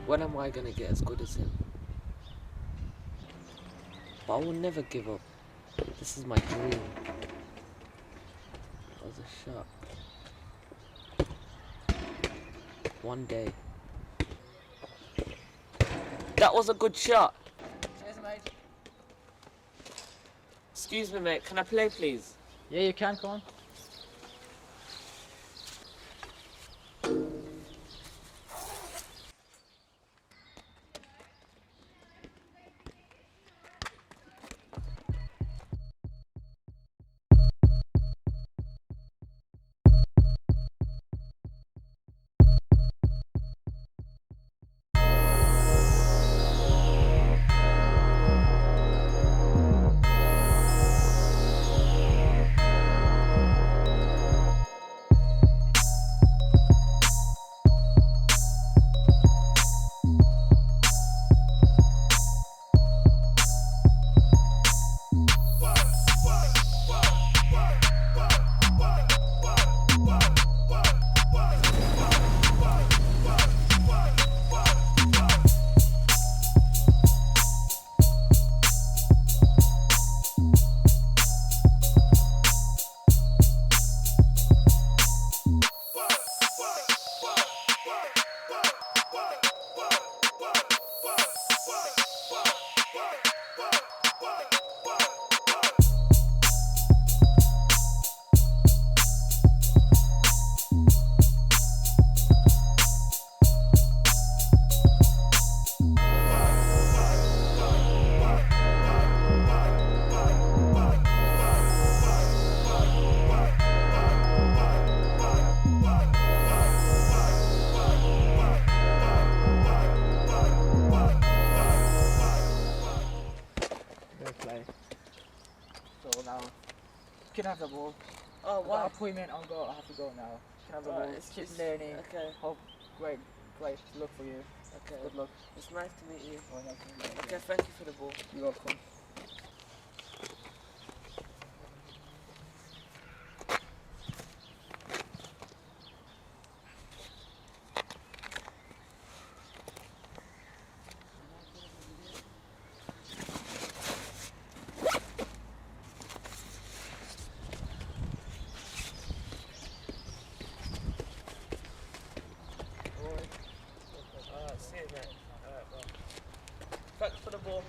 When am I gonna get as good as him? But I will never give up. This is my dream. That was a shot. One day. That was a good shot. Cheers, mate. Excuse me, mate. Can I play, please? Yeah, you can, come on. Good play. So now, you can have the ball. Oh, I've got appointment on go. I have to go now. You can have the ball. Keep learning. Okay. Hope great luck for you. Okay. Good luck. It's nice to meet you. Oh, nice to meet you. Okay, thank you for the ball. You're welcome. See you, mate. Alright, well. Thanks for the ball.